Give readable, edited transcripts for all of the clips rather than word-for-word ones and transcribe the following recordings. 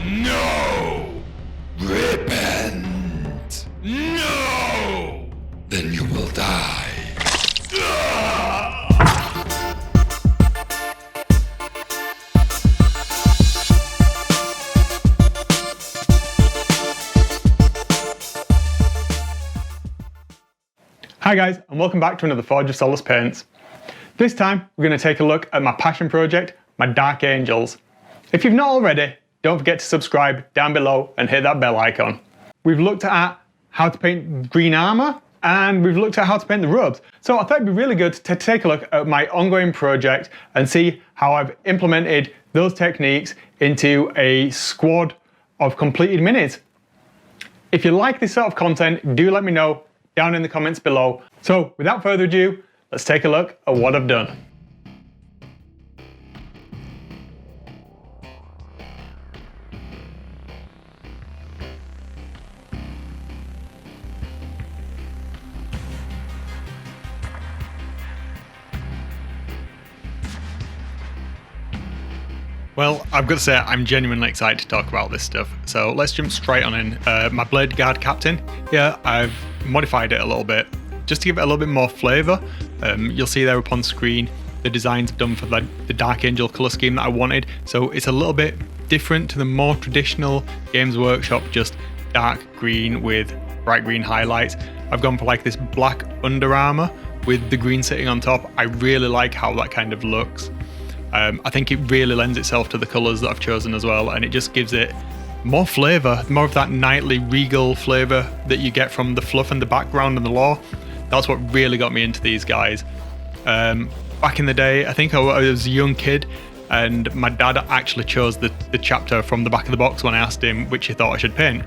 No! Repent! No! Then you will die. Hi guys, and welcome back to another Forge of Solace Paints. This time we're going to take a look at my passion project, my Dark Angels. If you've not already, don't forget to subscribe down below and hit that bell icon. We've looked at how to paint green armour and we've looked at how to paint the robes. So I thought it'd be really good to take a look at my ongoing project and see how I've implemented those techniques into a squad of completed minis. If you like this sort of content, do let me know down in the comments below. So without further ado, let's take a look at what I've done. Well, I've got to say, I'm genuinely excited to talk about this stuff. So let's jump straight on in. My Blade Guard Captain, yeah, I've modified it a little bit, just to give it a little bit more flavour. You'll see there up on screen, the designs I've done for the Dark Angel colour scheme that I wanted. So it's a little bit different to the more traditional Games Workshop, just dark green with bright green highlights. I've gone for like this black Under Armour with the green sitting on top. I really like how that kind of looks. I think it really lends itself to the colours that I've chosen as well, and it just gives it more flavour, more of that knightly regal flavour that you get from the fluff and the background and the lore. That's what really got me into these guys. Back in the day, I think I was a young kid, and my dad actually chose the chapter from the back of the box when I asked him which he thought I should paint.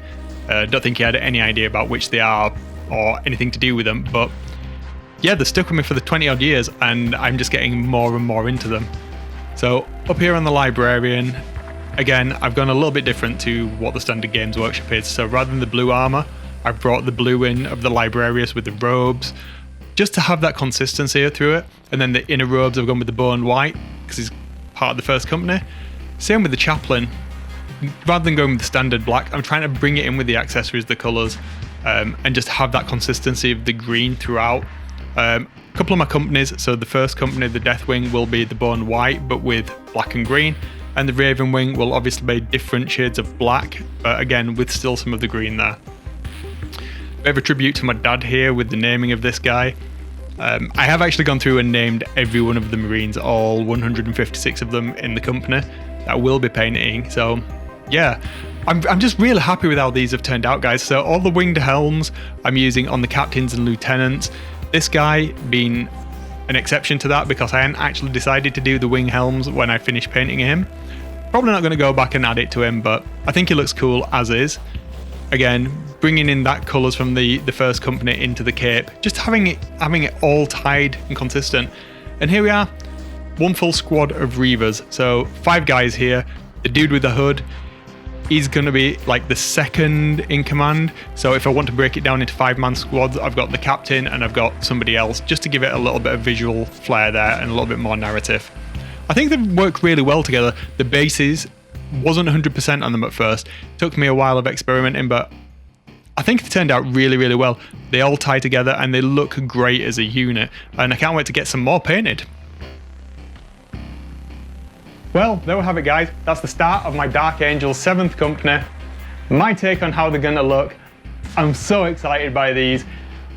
Don't think he had any idea about which they are or anything to do with them, but yeah, they're stuck with me for the 20 odd years, and I'm just getting more and more into them. So up here on the Librarian, again, I've gone a little bit different to what the standard Games Workshop is. So rather than the blue armour, I've brought the blue in of the Librarius with the robes, just to have that consistency through it. And then the inner robes I've gone with the bone white, because he's part of the first company. Same with the Chaplain. Rather than going with the standard black, I'm trying to bring it in with the accessories, the colours, and just have that consistency of the green throughout. A couple of my companies, so the first company, the Deathwing, will be the bone white but with black and green, and the Ravenwing will obviously be different shades of black, but again with still some of the green there. I have a tribute to my dad here with the naming of this guy. I have actually gone through and named every one of the Marines, all 156 of them in the company that I will be painting. So yeah, I'm just really happy with how these have turned out, guys. So all the winged helms I'm using on the captains and lieutenants. This guy being an exception to that because I hadn't actually decided to do the wing helms when I finished painting him. Probably not going to go back and add it to him, but I think he looks cool as is. Again, bringing in that colours from the first company into the cape, just having it all tied and consistent. And here we are, one full squad of Reavers. So 5 guys here. The dude with the hood, he's going to be like the second in command. So if I want to break it down into 5-man squads, I've got the captain and I've got somebody else, just to give it a little bit of visual flair there and a little bit more narrative. I think they work really well together. The bases wasn't 100% on them at first. It took me a while of experimenting, but I think they turned out really, really well. They all tie together and they look great as a unit, and I can't wait to get some more painted. Well, there we have it, guys. That's the start of my Dark Angels 7th company. My take on how they're going to look. I'm so excited by these.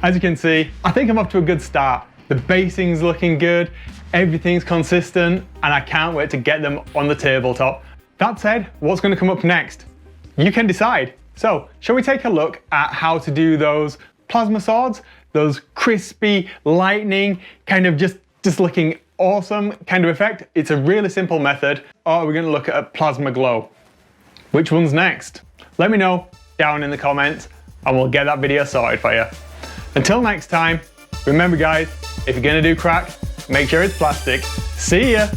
As you can see, I think I'm off to a good start. The basing's looking good, everything's consistent, and I can't wait to get them on the tabletop. That said, what's going to come up next? You can decide. So, shall we take a look at how to do those plasma swords? Those crispy, lightning, kind of just looking awesome kind of effect. It's a really simple method. Or are we going to look at a plasma glow? Which one's next? Let me know down in the comments and we'll get that video sorted for you. Until next time, remember guys, if you're going to do crack, make sure it's plastic. See ya!